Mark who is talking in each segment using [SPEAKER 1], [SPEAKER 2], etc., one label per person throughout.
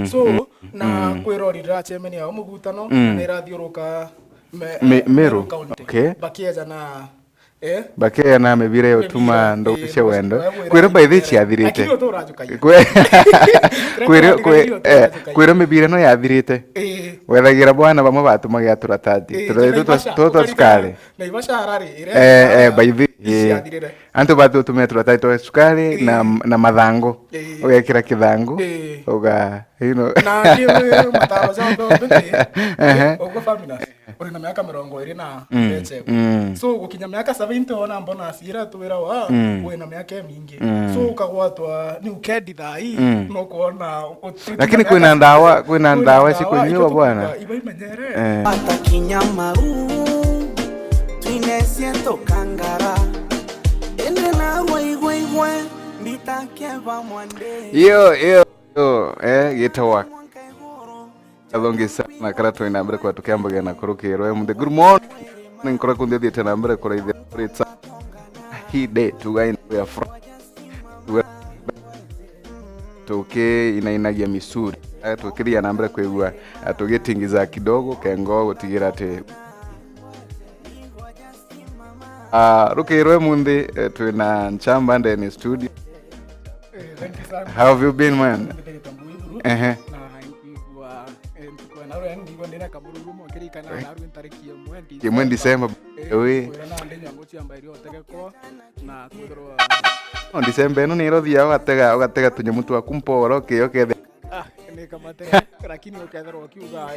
[SPEAKER 1] So na kwirorira chemeni ya mugutano na irathiuruka
[SPEAKER 2] Meru. Okay.
[SPEAKER 1] Bakiaja na
[SPEAKER 2] Bakia na mebire utuma ndokishe wendo kwira by the chiathirite kwira mebire no yathirite wethagira bwana bamwe batumagia turatati turatatu sukari
[SPEAKER 1] na ibasharari ire
[SPEAKER 2] by the antu batu tumia turatati to sukari na mathango ugekira kithango uga
[SPEAKER 1] na kiwe matawa zao ugo famina uri na miaka 20 na eche so gukinya miaka 70 ona mbona asira tuwira wa we na miaka mingi so ukagwatwa ni ukedi thai no kuona
[SPEAKER 2] lakini kwina ndawa sikunywa bwana
[SPEAKER 1] iba imenyere
[SPEAKER 3] hata kinyamaru twine siento kangara ende na wewe nitakeva mwande
[SPEAKER 2] yo gitawa alongi sana karato ina mbere kwa tukiambaga na kurukiro mu the good morning nkora kunde diete na mbere kora ide pritsa he day to gain we from toke inainagia misuri tukiria na mbere kwegwa atugetingiza kidogo kengo gutigira ate rukiro mundi twina nchamba ndani studio. How have you been, man? Kimwe December we December no niro thia ugatega tunyamu twa kumporo kiyo kethe
[SPEAKER 1] lakini ukethera ukiuga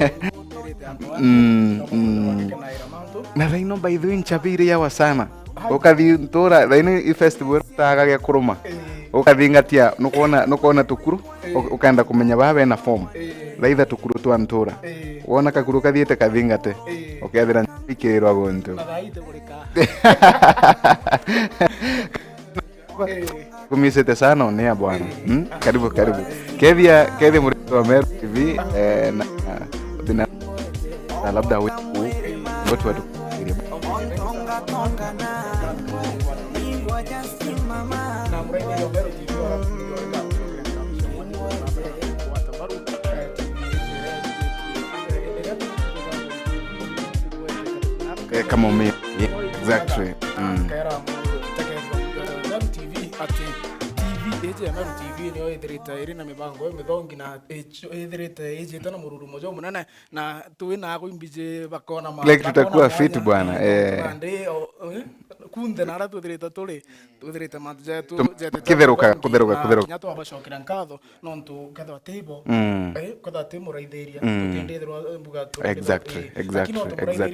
[SPEAKER 2] na raino by the way nchabiri yawa sana ukathi ntora raino festival tagage kuruma ukathingatia nukuona tukuru ukaenda kumenya babe na form raitha tukuru twa ntora wona kakuru kathiete kathingate ukethira ikirwa gontu kumisete sana onea bwana karibu kethia murithi wa Meru TV na labda watu kama mimi exactly
[SPEAKER 1] Meru TV ni oithirite iri na mibango mithongi na ithirite ijite na mururu mojo munene na tuina guimbije bakona ma
[SPEAKER 2] like tutakuwa fit bwana
[SPEAKER 1] kunde na ra tuthirite tuthirite matje
[SPEAKER 2] kitheruka
[SPEAKER 1] nyato abashokira nkatho no ntu ketho table ketho timu raithairia tutendethirwa mbuga tu
[SPEAKER 2] exactly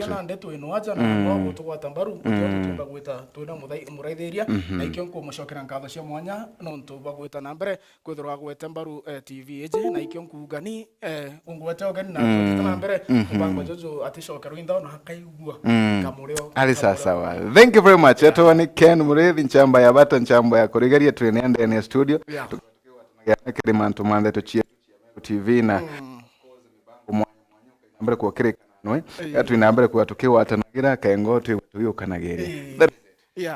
[SPEAKER 1] na ndeto ino aja na no tugwata mbaru tutumba gwita tuina muraithairia na ikyo nko mushokira nkatho cia mwanya no ntu bagwita na mbere kwithirwa gwete mbaru TV eje na ikyo nkugani ungwete ogani na tutana mbere kubango jojo atishokera inda na kaigua kamureo
[SPEAKER 2] ali sawa. Thank you very much. Eto ni Ken Mureithi nchamba ya bata nchamba ya kurigaria tuneenda ene studio tukiya kirimantu mande tuchia TV na mbere kwa kirika no atu inambere kwa tukiwa atanagira kaengo tuyo kanagere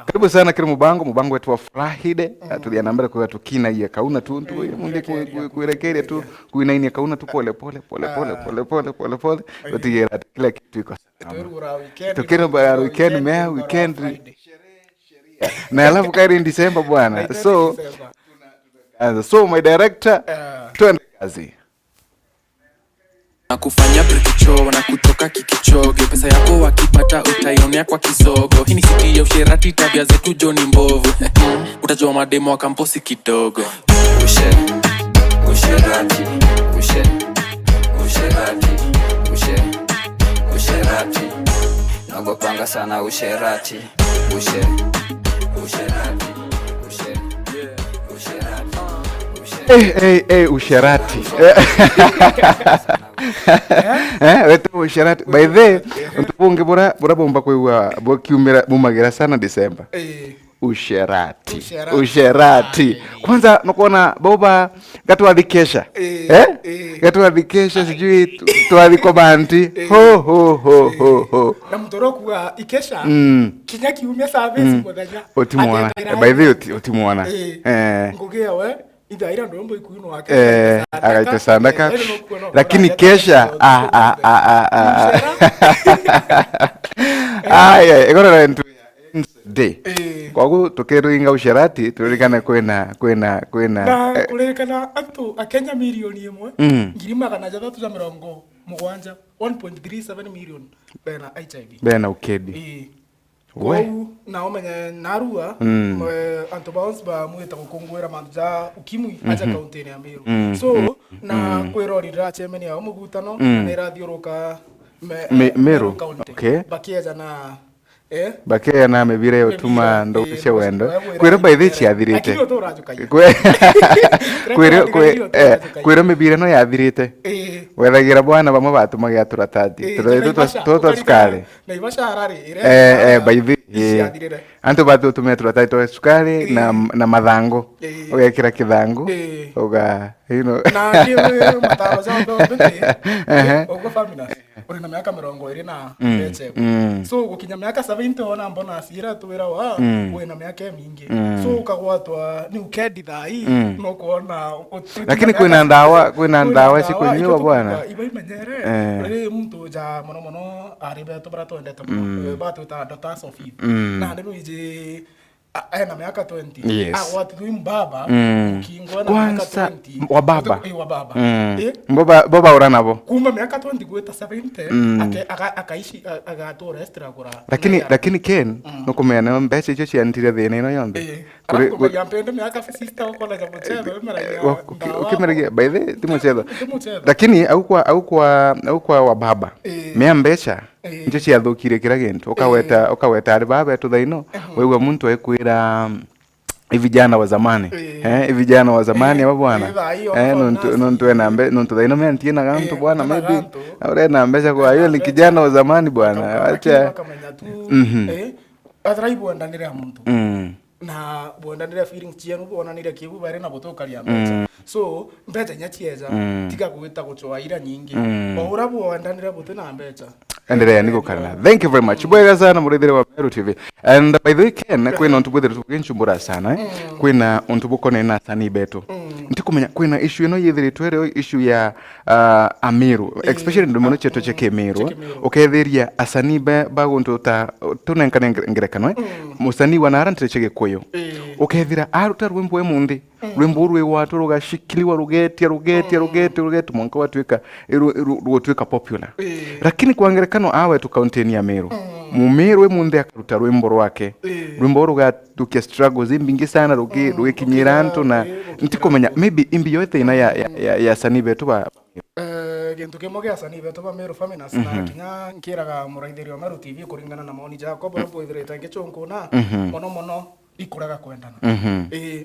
[SPEAKER 2] karibu sana kiri mubango wetu wa Friday tulia nambere kwa tukina ya kauna tuntu mundi kuirekeria tu kuinaini kauna tu pole tutigera kila kitu iko tukira ba weekend na alafu kairi in December bwana so my director twende kazi
[SPEAKER 4] na kufanya brekicho na kutoka kikichoge pesa yako wakipata utaionea kwa kisogo hii ni siki ya usherati tabia zetu Johnny mbovu utajua mademo wa kamposi kidogo usherati
[SPEAKER 5] nagopanga sana usherati
[SPEAKER 2] usherati wetu usherati by the utupunge bora bomba kwa bokiumira bumagira sana December usherati kwanza nakuona boba gatwathikesha gatwathikesha sijui twathiko banti ho
[SPEAKER 1] na mtoroku wa ikesha kinya kiumia service muthenya
[SPEAKER 2] otimwana by the otimwana
[SPEAKER 1] ngugea we Ida ira ndo ikuino wake.
[SPEAKER 2] Agaita sandaka. Lakini kesha egorora ntu day. Kwagu tukiringa usherati turirikane kwina
[SPEAKER 1] na kuririkana antu akenya milioni imwe ngiri magana jathatu ja mirongo mugwanja 1.37 million bena HIV
[SPEAKER 2] bena ukedi
[SPEAKER 1] we na omenya narua antu bounce ba mwita gukungwira mantu ja ukimwi aja county ya Meru so na kwirorira chemeni ya mugutano na irathiuruka
[SPEAKER 2] Meru okay
[SPEAKER 1] bakia na
[SPEAKER 2] bakia na mebire yotuma ndo cia wendo kwira by the chiathirite kwira mebire no yathirite wethagira bwana bamwe batumagia turatati toto sukari
[SPEAKER 1] na ibasharari
[SPEAKER 2] by the antu batu tumia turatati to sukari na mathango ugekira kithangu uga
[SPEAKER 1] na ndio mataro za ndo ugo famina uri na miaka 20 na eche so gukinya miaka 70 ona mbona asira tuwira wa we na miaka mingi so ukagwatwa ni ukedi thai no kuona
[SPEAKER 2] lakini kwina ndawa sikunywa bwana
[SPEAKER 1] ibai menyere uri mtu ja mono aribe to brato ndeta batu ta data sofi na ndio ije na miaka 20 watu mbaba ukingwa na miaka 20
[SPEAKER 2] wa baba
[SPEAKER 1] baba
[SPEAKER 2] ura nabo
[SPEAKER 1] kuma miaka 20 gweta 70 akaishi agatora extra kura
[SPEAKER 2] lakini Ken no kumena mbeche icho ciantire thina ino yonde
[SPEAKER 1] kuri yampende miaka 60 ukola ja mchezo
[SPEAKER 2] ukimeragia by the timo lakini au kwa wa baba mea mbecha icho ciathukire kira gintu ukaweta ari baba tu thaino wewe muntu ekwira vijana wa zamani vijana wa zamani aba bwana nontu thaino mentie na gantu bwana maybe ore na mbesha kwa hiyo ni kijana wa zamani bwana acha
[SPEAKER 1] atraibu ndanire muntu na bondanire feelings chienu bonanire kibu bare na botokaria mbecha so mbecha nyachieza tika kuita guchwa ira nyingi ora bondanire botena mbecha
[SPEAKER 2] endelea niko kana thank you very much bwega sana muridhire wa Meru TV and by the way Ken kwina untu bwethire tugenchumbura sana kwina untu bukone na sani beto ntikumenya kwina issue ino yithire twere issue ya Ameru especially ndo mono cheto cheke Meru ukethiria asani baguntu ta tunenkane ngerekano musani wanarantire chege koyo ukethira aruta rwimbo emundi rwimbo rwe watu rugashikiliwa rugeti monka watwika rutwika popular lakini kuangerekano awe tu county ya Meru Mumeru emundi akaruta rwimbo rwake rwimbo rugatukia struggles imbingi sana rugikinyirantu na ntikomenya maybe imbi yote ina ya sani betu ba
[SPEAKER 1] gintu kimwe gia sani betu ba Meru Faminas na kinya nkiraga muraithiri wa Meru TV kuringana na maoni Jacob bo ithireta ngichunkuna mono ikuraga kwendana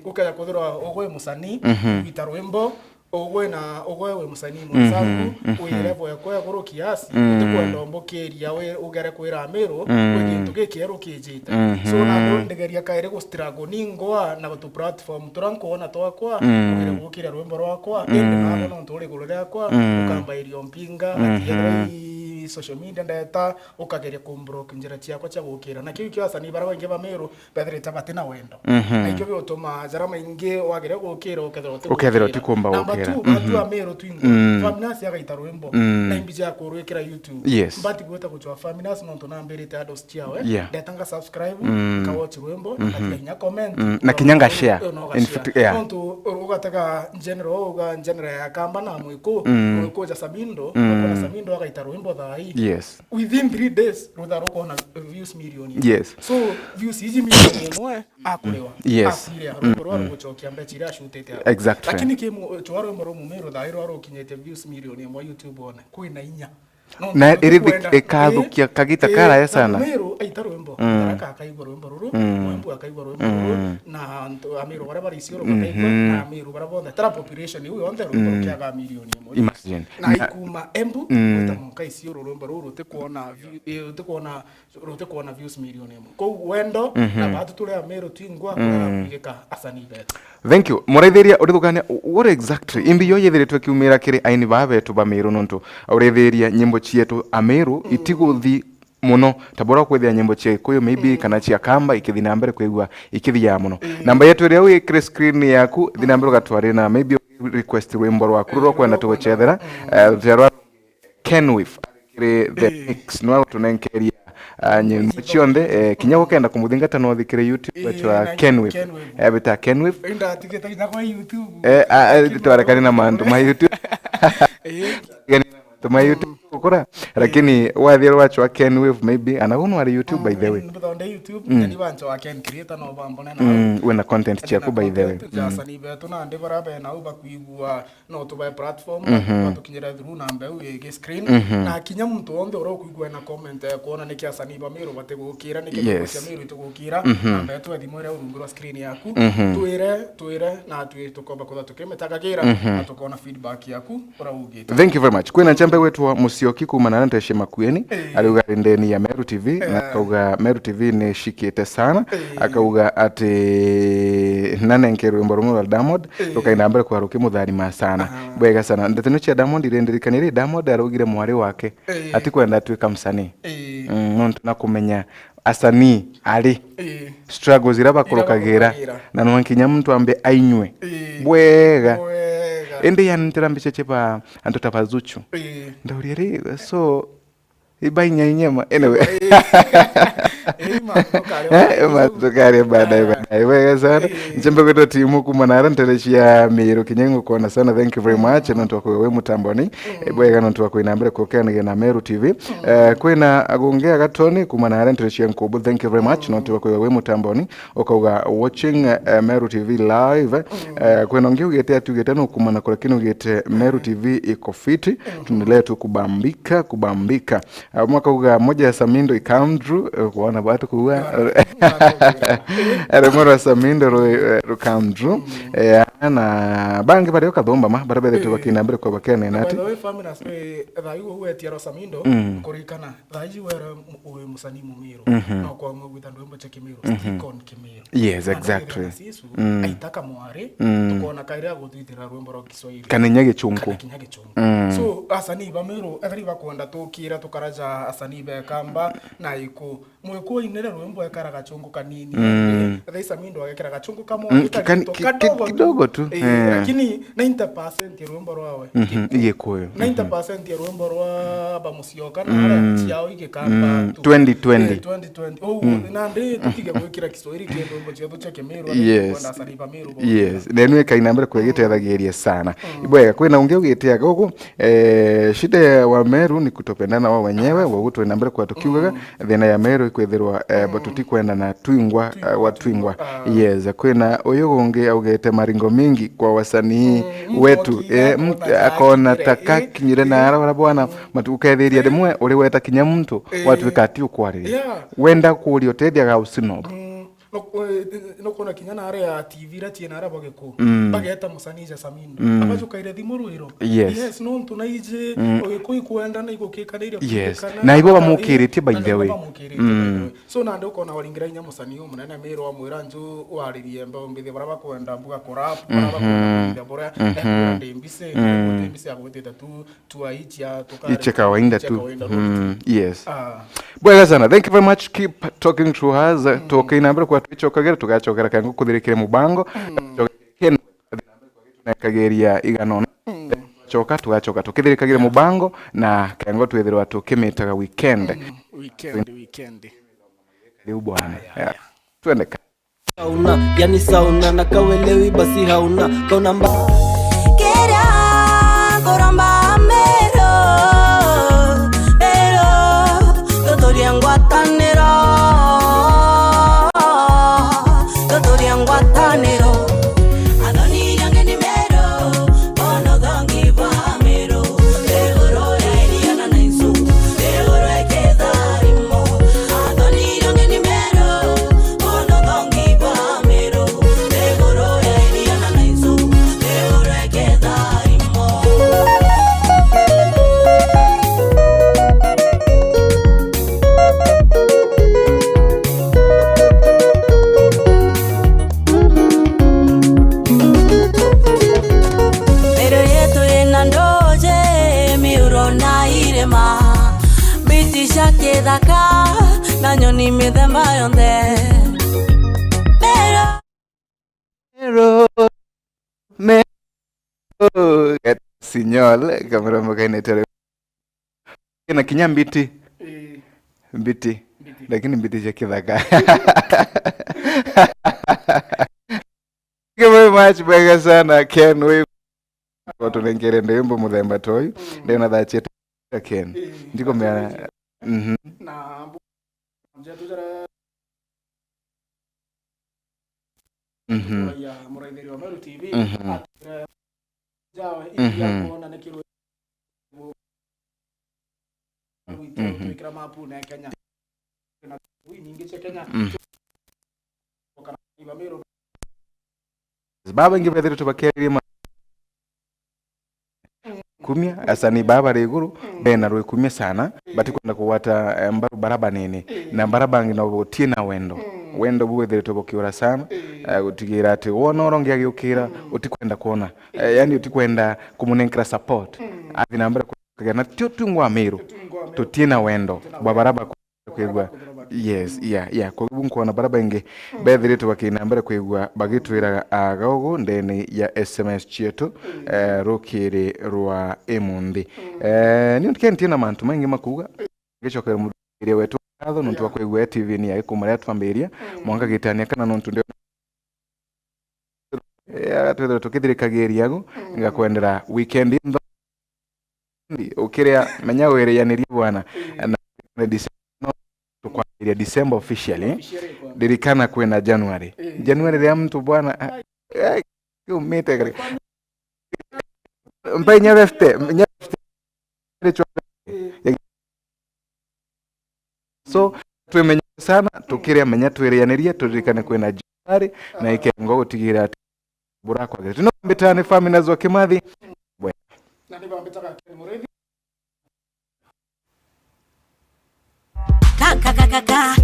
[SPEAKER 1] ukaya kuthira ogwe musani ita rwimbo ogwe we musani mwanzaku uirevo yakwa goro kiasi utikwenda ombokeria we ugere kwira Meru wegintu gikero kijita so na ndondegeria kaire go struggle ningoa na to platform turankuona twakwa ugere gukira rwimbo rwakwa ende na no ntore gurore yakwa ukamba irio mpinga ati social media ndeta ukageria kumbroke njira ciakwa cia gukira na kiu kiasani bara wengi ba Meru bethereta batina wendo na ikyo bituma jarama ingi wageria gukira
[SPEAKER 2] ukethira tikumba gukira
[SPEAKER 1] tu Ameru twingo Faminas yagaita rwimbo na imbija kurwekira YouTube mbati gweta kuchwa Faminas no tonambirite ados ciawe ndetanga subscribe ka watch rwimbo atinya comment
[SPEAKER 2] na kinyanga share
[SPEAKER 1] nto ugataka general ya kamba na mwiko ja Sabindo na Sabindo agaita rwimbo thai within 3 days rutharuko na views million so views hizi million mwe akulewa akulewa rwimbo guchokia mbechi ira shutete
[SPEAKER 2] exactly
[SPEAKER 1] lakini kimu chwaro moro Mumeru thairo arokinyete views million mwa YouTube ona kwina inya
[SPEAKER 2] na ikathukia kagita kara sana
[SPEAKER 1] Meru aita rwimbo araka akaigwa rwimbo ruru rwimbo akaigwa rwimbo ruru na Ameru bara bara isioro bakaigwa na Ameru bara bonda tra population uyu onde rwimbo kiaga million
[SPEAKER 2] imagine
[SPEAKER 1] na ikuma embu utamuka isioro rwimbo ruru tekuona views million ko wendo na batu tule Ameru twingwa kugeka asani betu
[SPEAKER 2] thank you muraithiria urithukania what exactly imbi yo yethiritwe kiumira kiri aini babetu ba Meru nontu urithiria nyimbo cietu Ameru itiguthi muno tabora kwethia nyimbo cia Kikuyu maybe kana cia Kamba ikithina na mbere kwigua ikithia muno namba yetu ria wi screen yaku thina mbere gatwari na maybe request rwimbo rwaku rwo kwenda tuguchethera zero Kenwif the mix no tunenkeria nyimbo cionde kinya gukenda kumuthingata no thikire YouTube wetu Kenwif bita Kenwif
[SPEAKER 1] inda tiketa ina kwa YouTube
[SPEAKER 2] twarekani na mandu ma YouTube tuma YouTube kukura lakini wathira wacho wa Kenwif maybe anagono ari YouTube by the way
[SPEAKER 1] ndonde YouTube ni bancho wa Ken creator no bambone na
[SPEAKER 2] wena content chaku by the way
[SPEAKER 1] jasani betu na ndi barabe na uba kuigua no to by platform tukinyira through na mbeu ye screen na kinya muntu onde oro kuigua na comment kuona niki asani ba mero bate gukira niki kwa mero itugukira na betu athimore urungura screen yaku tuire na tukoba kutha tukimetagagira na tukona feedback yaku ora ugite.
[SPEAKER 2] Thank you very much. Kwina chambe wetu wa Musyoki kumana na Nteshema Kueni aliuga ndeni ya Meru TV na kauga Meru TV ni shikite sana akauga ati nanenkero rwimbo rumwe rwa Diamond rukaina mbere kwa ruki mutharima sana bwega sana ndatino cia Diamond irendirikanirie Diamond arugire mwari wake ati kwenda atwika msanii nontu na kumenya asani ali struggles iraba kurukagira na no nkinya muntu ambe ainywe bwega ende yanitira mbicheche pa antota pazuchu ndauri so ibainya inyama anyway tukari baadaye wewe sana njembe kwetu timu kumanara ntereshia Meru kinyengo kuona sana thank you very much na ntoko wewe mutamboni bwega na ntoko inambere kokana na Meru TV kwena agongea gatoni kumanara ntereshia nkobu thank you very much na ntoko wewe mutamboni okauga watching Meru TV live kwena ngeugetea tugete no kumana kwa kino gete Meru TV iko fiti tunaendelea tu kubambika mwaka uga moja ya Samindo ikamdru kuona batu kuwa remora Samindo rukamdru na bangi bari okathomba ma barabere tu bakina mbere kwa bakene nati
[SPEAKER 1] wewe family na spe thaigo huwe tiaro Samindo kurikana thaiji wera uwe musani Mumiru na kwa mwita ndwembo cha Kimiru Stikon Kimiru
[SPEAKER 2] yes exactly
[SPEAKER 1] aitaka mwari tukona kaira gutwitira rwembo rwa Kiswahili
[SPEAKER 2] kanenya chunku
[SPEAKER 1] so asani ba Meru athari bakwenda tukira tukaraja asani be Kamba na iko mweko inere rwembo ekaraga chungu kanini thaisa Samindo agekeraga chungu kamo
[SPEAKER 2] kidogo tu
[SPEAKER 1] lakini 90% ya rwembo rwawe
[SPEAKER 2] Gikuyu
[SPEAKER 1] 90% ya rwembo rwa Bamusyoka na ciao igekamba
[SPEAKER 2] 2020
[SPEAKER 1] na ndi tukiga gwikira Kiswahili kiendo chetu cha Kimiru
[SPEAKER 2] yes
[SPEAKER 1] na asani ba Meru
[SPEAKER 2] yes nenu kaina mbere kwegetethagiria sana ibwega kwina unge ugitia gogo shida wa Meru ni kutopendana wao wenyewe wa gutu na mbere kwa tukiugaga thina ya Meru ikwethirwa batuti kwenda na twingwa wa twingwa yes kwina uyu unge augete maringo mingi kwa wasanii wetu akona takakinyire na ara bwana matukethiria demwe uri weta kinya muntu watu wikati ukwarire wenda kuri otedia ga usino
[SPEAKER 1] no kona kinyana are ya TV ra tiena ara bageko bageta musanija Samindo abacho kaire thimurwiro yes no ntunaije ogeko kwenda na igokekana
[SPEAKER 2] yes na ibo bamukiritie by the way
[SPEAKER 1] so na ndo kona waringira inya musani umunene Meru amwira nju waririe mba mbithi bara bakwenda mbuga corrupt bara bakwenda bora ndembise agweteta tu aitia tukara
[SPEAKER 2] icheka wainda tu yes bwega sana thank you very much keep talking to us talking number kwa tuchokagera tugachokera kangu kuthirikire mubango na kageria iganona choka tugachoka tukithirikagire mubango na kango twethirwa tukimitaga weekend leo bwana twende
[SPEAKER 6] sauna yani sauna na kawelewi basi hauna kauna kera koramba Meru totoria ngwatanero githaka na nyoni mithemba yonthe
[SPEAKER 2] Sinyol kamera mkaine tele kina kinyambiti mbiti lakini mbiti cha kidhaka. Very much bega sana Ken we watu nengere ndembo muthemba toy ndena tha chetu Ken ndiko mera
[SPEAKER 1] na mjetu jara ya Muraidheri wa Meru TV jawa ya kuona nikiro tukira mapu na Kenya na nyingi cha Kenya wakana wa Meru
[SPEAKER 2] baba ngibethire tubakeri kumia asani baba reguru bena rwe kumia sana bati kwenda kuwata mbaru baraba nene na baraba ngina utie na wendo buwethire tubukiura sana utigira ati wona orongia giukira utikwenda kuona yani utikwenda kumunenkra support athi nambere kugana tio tungwa Meru tutie na wendo baraba kwigwa. Yes, yeah. Kwa hivyo nkuona baraba inge bethire tubakina mbere kwigwa bagitwira agago ndene ya SMS chietu rokire rwa emundi ni ntikenti na mantu maingi makuga gichokera muthire wetu atho nuntu wakwigwa TV ni yaikumaria twambiria mwanga gitania kana nuntu ndio twethira tukithirikagiria go ngakwendera weekend ukiria menya wereyanirie bwana na December officially dirikana kwenda January ya mtu bwana umete kare mpenya veste so twemenya sana tukiria menya twirianirie tudirikane kwenda January na ikengo utigira burako agire tuno mbetane family nazo Kimathi bwana
[SPEAKER 1] na ndiba mbetaka Mureithi
[SPEAKER 6] kaka